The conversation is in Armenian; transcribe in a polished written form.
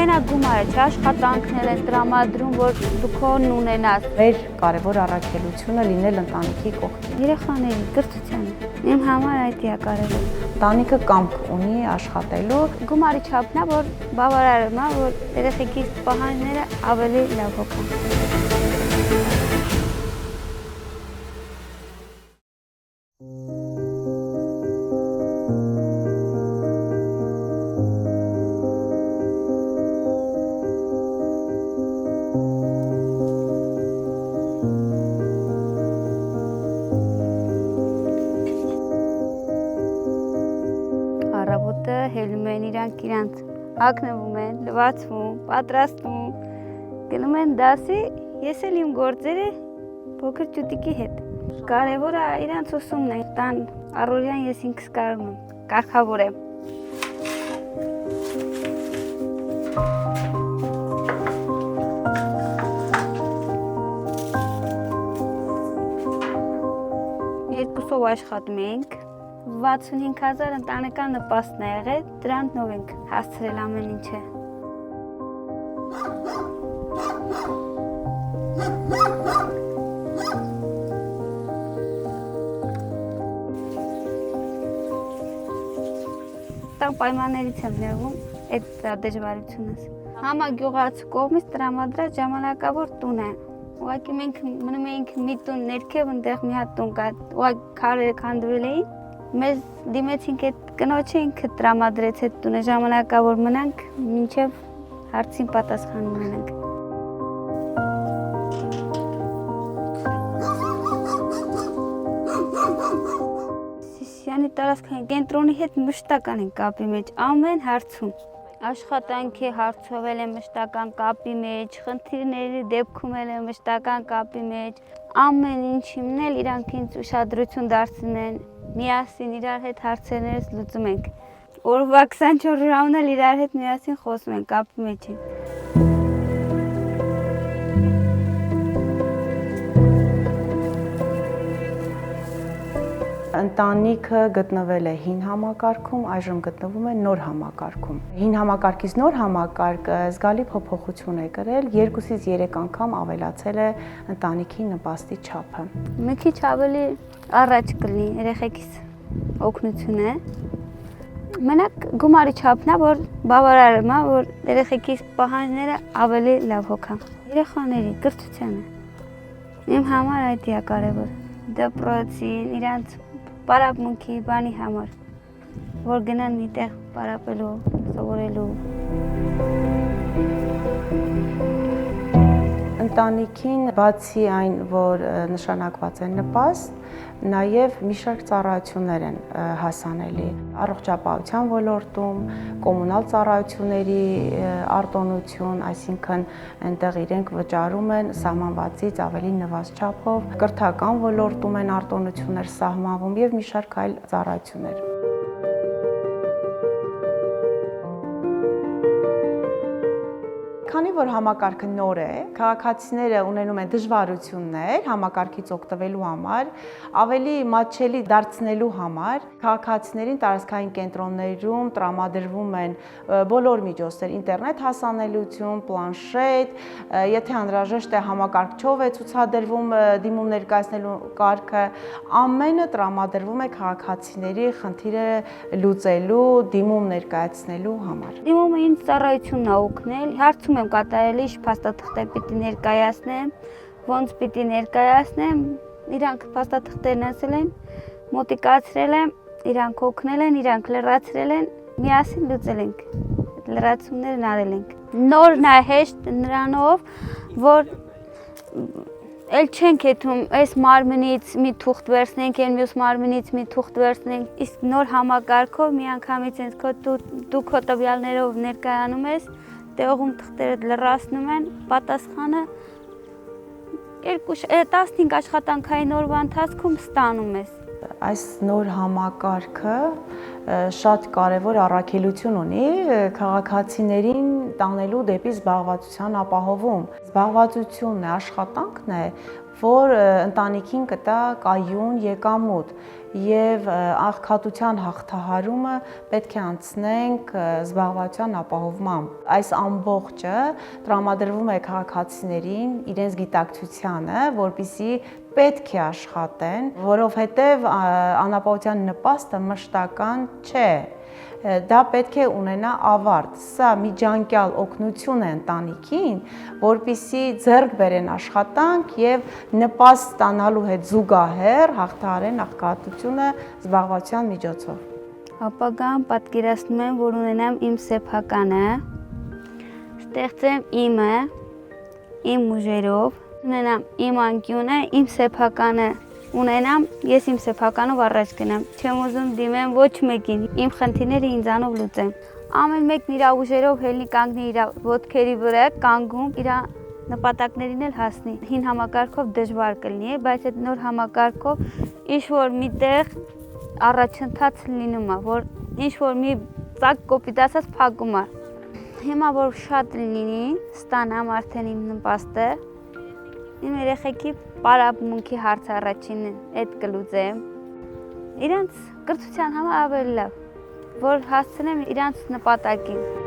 Մենակ գումարը չէ, աշխատանքներ են տրամադրում, որ դու քոնն ունենաս։ Մեր կարևոր առաքելությունը լինել ընտանիքի կողքին։ Երեխաների կրթությանը։ Իմ համար այդ է կարևոր։ Ընտանիքը կամք ունի աշխատելու։ Գումարի չափն է, որ բավարարում է, որ երեխեքի պահանջները ավելի լավ հոգան։ Առավոտը հելնում են իրանք հագնվում են, լվացվում, պատրաստվում, գնում են դասի, ես էլ իմ գործերը փոքր ճուտիկի հետ։ Կարևորը իրանց ուսումն է, տան առօրյան ես ինքս կարող եմ կարգավորեմ։ Երկուսով աշխատում ենք, 65,000 ընտանեկան նպաստն է եղել, դրանով ենք հասցրել ամեն ինչը։ Տան պայմաններից եմ նեղում այդ դժվարությունս։ Համագյուղացու կողմից տրամադրած ժամանակավոր տուն է։ Ուղղակի մենք մնում էինք մի տուն ներքև, այնտեղ մի հատ տուն կա, ուղղակի քարերը քանդվել էին։ Մեզ դիմեցինք այդ կնոջը, ինքը տրամադրեց այդ տունը, ժամանակավոր մնանք, մինչև հարցին պատասխան ունենանք։ Սիսիանի տարածքային կենտրոնի հետ մշտական են կապի մեջ, ամեն հարցում։ Աշխատանքի հարցով էլ եմ մշտական կապի մեջ, խնդիրների դեպքում էլ եմ մշտական կապի մեջ, ամեն ինչին էլ իրանք ինձ ուշադրություն դարձնում են, միասին իրար հետ հարցերներս լուծում ենք։ Օրվա 24 ժամն էլ իրար հետ միասին խոսում ենք, կապի մեջ ենք։ Ընտանիքը գտնվել է հին համակարգում, այժմ գտնվում է նոր համակարգում։ Հին համակարգից նոր համակարգը զգալի փոփոխություն է կրել, 2-ից 3 անգամ ավելացել է ընտանիքի նպաստի չափը։ Մի քիչ ավելի առաջ կլինի երեխեքիս օգնությունը։ Մենակ գումարի չափն է, որ բավարարում է, որ երեխեքիս պահանջները ավելի լավ հոգան։ Երեխաների կրթությանը։ Իմ համար այդ է կարևոր։ Դպրոցին, իրանց պարապմունքի բանի համար, որ գնան մի տեղ պարապելու, սովորելու։ Ընտանիքին բացի այն, որ նշանակված է նպաստ, նաև մի շարք ծառայություններ են հասանելի առողջապահության ոլորտում, կոմունալ ծառայությունների արտոնություն, այսինքն այնտեղ իրենք վճարում են սահմանվածից ավելի նվազ չափով, կրթական ոլորտում են արտոնություններ սահմանվում եւ մի շարք այլ ծառայություններ։ Քանի որ համակարգը նոր է, քաղաքացիները ունենում են դժվարություններ համակարգից օգտվելու համար, ավելի մատչելի դարձնելու համար քաղաքացիներին տարածքային կենտրոններում տրամադրվում են բոլոր միջոցներ, ինտերնետ հասանելիություն, պլանշետ, եթե անհրաժեշտ է համակարգչով է ցուցադրվում դիմում ներկայացնելու կարգը, ամենը տրամադրվում է քաղաքացիների խնդիրը լուծելու, դիմում ներկայացնելու համար։ Դիմումը ինձ ծառայությունն է օգնել, հարցում եմ կատարել, ինչ փաստաթղթեր պիտի ներկայացնեմ, ոնց պիտի ներկայացնեմ, իրանք փաստաթղթերն ասել են, մոտիկացրել եմ, իրանք օգնել են, իրանք լրացրել են, միասին լուծել ենք, լրացումներն արել ենք։ Նորն է հեշտ նրանով, որ էլ չենք եթում այս մարմնից մի թուղթ վերցնենք, այն մյուս մարմնից մի թուղթ վերցնենք, իսկ նոր համակարգով միանգամից դու քո տվյալներով ներկայանում ես, տեղում թղթերը լրացնում են, պատասխանը 15 աշխատանքային օրվա ընթացքում ստանում ես։ Այս նոր համակարգը շատ կարևոր առաքելություն ունի քաղաքացիներին տանելու դեպի զբաղվածության ապահովում։ Զբաղվածությունն է, աշխատանքն է, որ ընտանիքին կտա կայուն եկամուտ եւ աղքատության հաղթահարումը պետք է անցնենք զբաղվածության ապահովմամբ։ Այս ամբողջը տրամադրվում է քաղաքացիներին իրենց գիտակցությանը, որպիսի պետք է աշխատեն, որովհետև անապահովության նպաստը մշտական չէ։ Դա պետք է ունենա ավարտ։ Սա միջանկյալ օգնություն է ընտանիքին, որպիսի ձեռք բերեն աշխատանք եւ նպաստ ստանալու հետ զուգահեռ հաղթահարեն աղքատությունը զբաղվածության միջոցով։ Ապագան պատկերացնում եմ, որ ունենամ իմ սեփականը, ստեղծեմ իմը, իմ ուժերով, ունենամ իմ անկյունը, իմ սեփականը ունենամ, ես իմ սեփականով առաջ գնամ, չեմ ուզում դիմեմ ոչ մեկին, իմ խնդիրները ինձանով լուծեմ։ Ամեն մեկն իր ուժերով հելնի կանգնի իր ոտքերի վրա, կանգում իր նպատակներին էլ հասնի։ Հին համակարգով դժվար կլինի, բայց այդ նոր համակարգով ինչ-որ միտեղ առաջընթաց լինում է, որ ինչ-որ մի ծակ կոպիտ ասած փակում է։ Հիմա որ շատ լինի, ստանամ արդեն իմ նպաստը, իմ երեխեքի պարապմունքի հարցը առաջինը այդ կլուծեմ, իրանց կրթության համար ավելի լավ, որ հասցնեմ իրանց նպատակին։